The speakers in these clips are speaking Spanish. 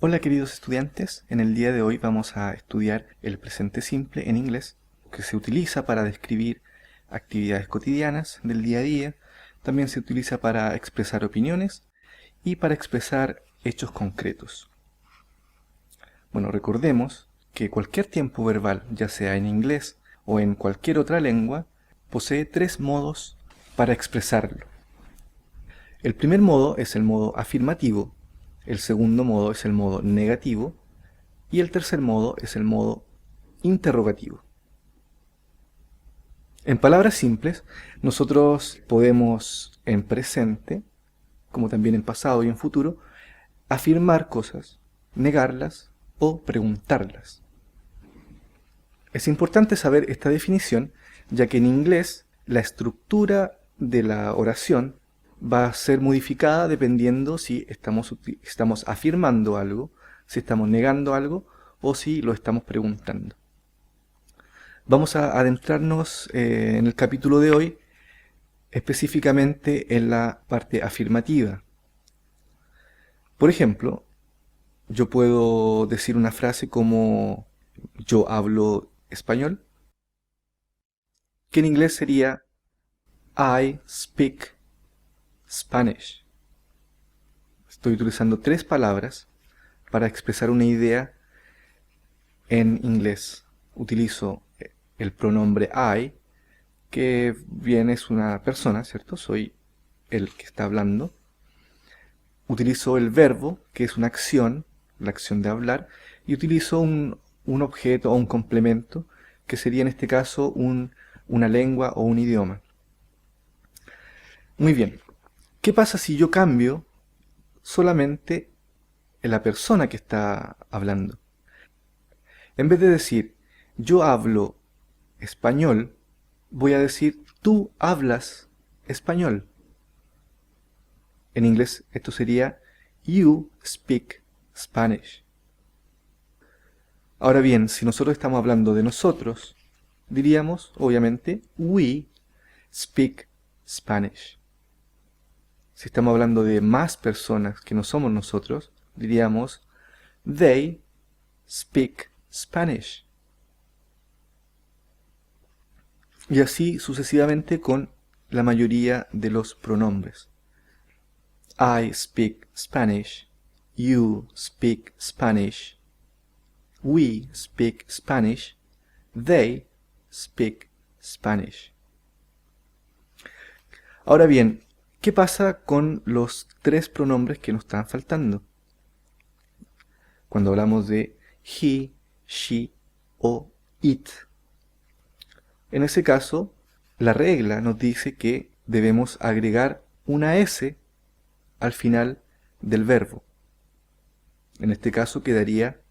Hola queridos estudiantes, en el día de hoy vamos a estudiar el presente simple en inglés, que se utiliza para describir actividades cotidianas del día a día, también se utiliza para expresar opiniones y para expresar hechos concretos. Bueno, recordemos que cualquier tiempo verbal, ya sea en inglés o en cualquier otra lengua, posee tres modos para expresarlo. El primer modo es el modo afirmativo, el segundo modo es el modo negativo y el tercer modo es el modo interrogativo. En palabras simples, nosotros podemos en presente, como también en pasado y en futuro, afirmar cosas, negarlas o preguntarlas. Es importante saber esta definición, ya que en inglés la estructura de la oración va a ser modificada dependiendo si estamos afirmando algo, si estamos negando algo o si lo estamos preguntando. Vamos a adentrarnos en el capítulo de hoy específicamente en la parte afirmativa. Por ejemplo, yo puedo decir una frase como yo hablo español, que en inglés sería I speak Spanish. Estoy utilizando tres palabras para expresar una idea en inglés. Utilizo el pronombre I, que bien es una persona, ¿cierto? Soy el que está hablando. Utilizo el verbo, que es una acción, la acción de hablar, y utilizo un objeto o un complemento, que sería en este caso una lengua o un idioma. Muy bien. ¿Qué pasa si yo cambio solamente la persona que está hablando? En vez de decir yo hablo español, voy a decir tú hablas español. En inglés esto sería you speak Spanish. Ahora bien, si nosotros estamos hablando de nosotros, diríamos obviamente we speak Spanish. Si estamos hablando de más personas que no somos nosotros, diríamos they speak Spanish. Y así sucesivamente con la mayoría de los pronombres. I speak Spanish. You speak Spanish. We speak Spanish. They speak Spanish. Ahora bien, ¿qué pasa con los tres pronombres que nos están faltando? Cuando hablamos de he, she o it. En ese caso, la regla nos dice que debemos agregar una S al final del verbo. En este caso quedaría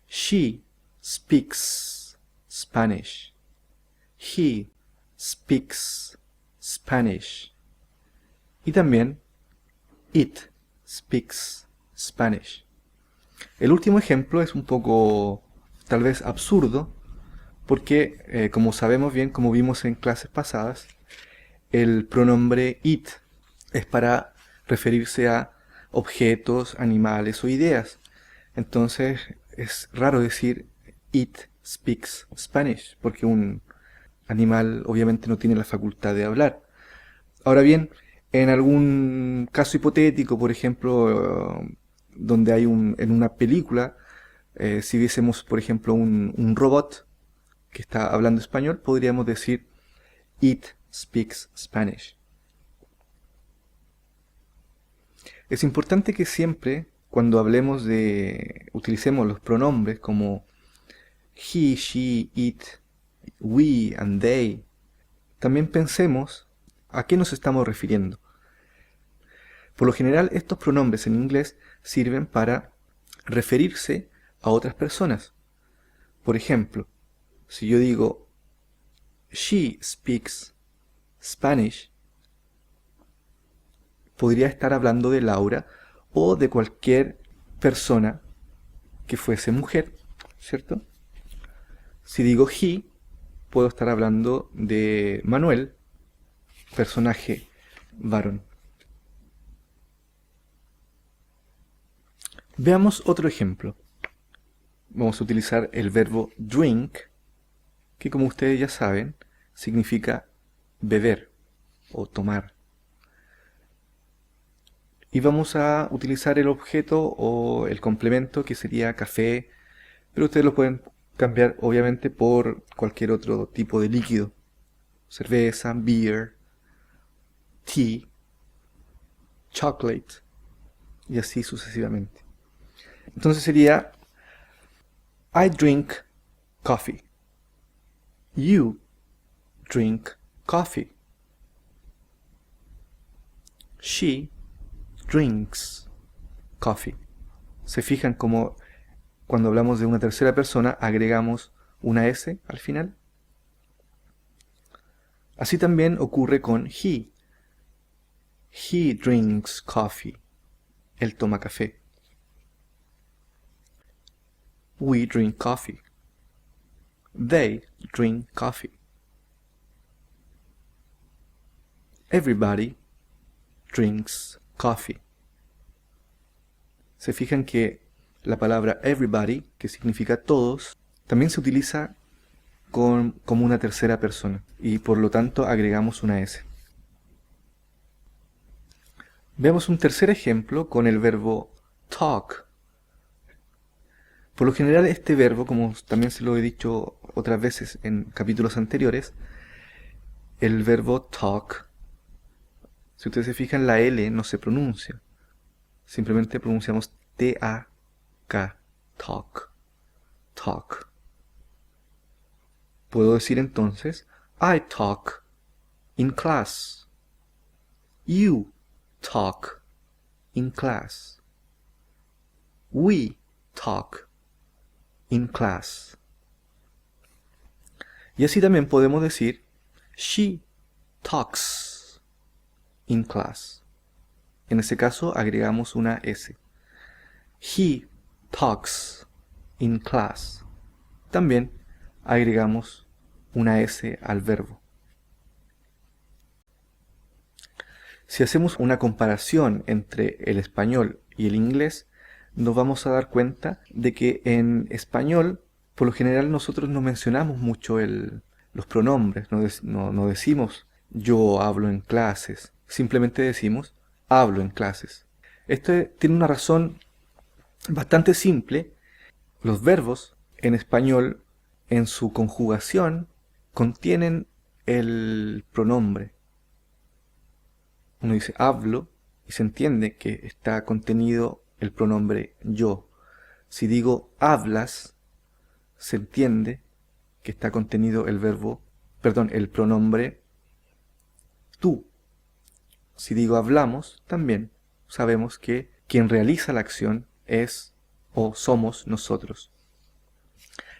she speaks Spanish. He speaks Spanish. Y también it speaks Spanish. El último ejemplo es un poco tal vez absurdo, porque como sabemos bien, como vimos en clases pasadas, el pronombre it es para referirse a objetos, animales o ideas. Entonces es raro decir it speaks Spanish, porque un animal obviamente no tiene la facultad de hablar. Ahora bien, en algún caso hipotético, por ejemplo, donde hay en una película, si viésemos, por ejemplo, un robot que está hablando español, podríamos decir it speaks Spanish. Es importante que siempre, cuando hablemos utilicemos los pronombres como he, she, it, we and they, también pensemos a qué nos estamos refiriendo. Por lo general, estos pronombres en inglés sirven para referirse a otras personas. Por ejemplo, si yo digo she speaks Spanish, podría estar hablando de Laura o de cualquier persona que fuese mujer, ¿cierto? Si digo he, puedo estar hablando de Manuel, personaje varón. Veamos otro ejemplo. Vamos a utilizar el verbo drink, que como ustedes ya saben, significa beber o tomar. Y vamos a utilizar el objeto o el complemento que sería café, pero ustedes lo pueden cambiar obviamente por cualquier otro tipo de líquido. Cerveza, beer, tea, chocolate y así sucesivamente. Entonces sería I drink coffee. You drink coffee. She drinks coffee. ¿Se fijan cómo cuando hablamos de una tercera persona agregamos una S al final? Así también ocurre con he. He drinks coffee. Él toma café. We drink coffee. They drink coffee. Everybody drinks coffee. Se fijan que la palabra everybody, que significa todos, también se utiliza como una tercera persona y por lo tanto agregamos una S. Veamos un tercer ejemplo con el verbo talk. Por lo general este verbo, como también se lo he dicho otras veces en capítulos anteriores, el verbo talk, si ustedes se fijan, la L no se pronuncia. Simplemente pronunciamos T-A-K, talk, talk. Puedo decir entonces, I talk in class. You talk in class. We talk in class. Y así también podemos decir, she talks in class. En ese caso agregamos una S. He talks in class. También agregamos una S al verbo. Si hacemos una comparación entre el español y el inglés, nos vamos a dar cuenta de que en español, por lo general, nosotros no mencionamos mucho los pronombres, no decimos yo hablo en clases, simplemente decimos hablo en clases. Esto tiene una razón bastante simple. Los verbos en español, en su conjugación, contienen el pronombre. Uno dice hablo y se entiende que está contenido el pronombre yo. Si digo hablas, se entiende que está contenido el pronombre tú. Si digo hablamos, también sabemos que quien realiza la acción es o somos nosotros.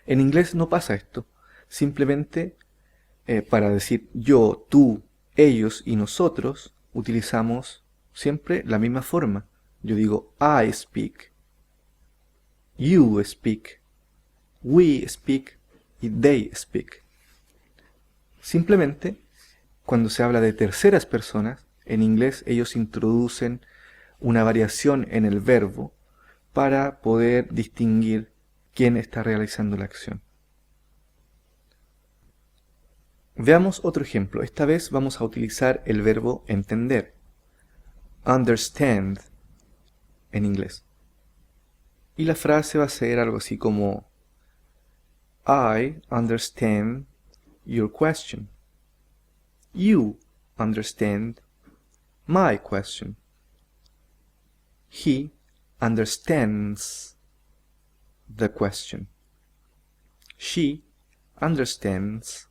En inglés no pasa esto. Simplemente para decir yo, tú, ellos y nosotros, utilizamos siempre la misma forma. Yo digo I speak, you speak, we speak y they speak. Simplemente, cuando se habla de terceras personas, en inglés ellos introducen una variación en el verbo para poder distinguir quién está realizando la acción. Veamos otro ejemplo. Esta vez vamos a utilizar el verbo entender. Understand en inglés. Y la frase va a ser algo así como I understand your question. You understand my question. He understands the question. She understands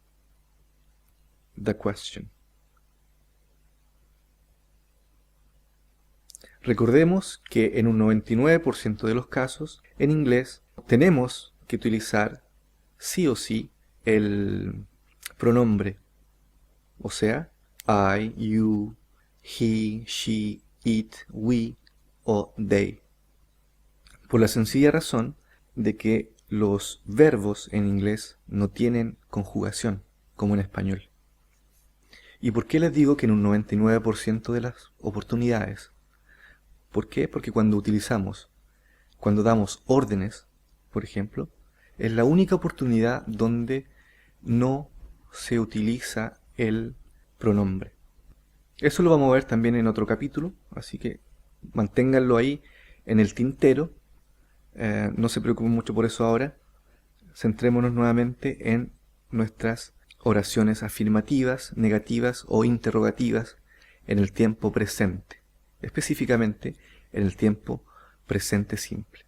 the question. Recordemos que en un 99% de los casos, en inglés, tenemos que utilizar sí o sí el pronombre. O sea, I, you, he, she, it, we o they. Por la sencilla razón de que los verbos en inglés no tienen conjugación, como en español. ¿Y por qué les digo que en un 99% de las oportunidades? ¿Por qué? Porque cuando utilizamos cuando damos órdenes, por ejemplo, es la única oportunidad donde no se utiliza el pronombre. Eso lo vamos a ver también en otro capítulo, así que manténganlo ahí en el tintero. No se preocupen mucho por eso ahora. Centrémonos nuevamente en nuestras oraciones afirmativas, negativas o interrogativas en el tiempo presente, específicamente en el tiempo presente simple.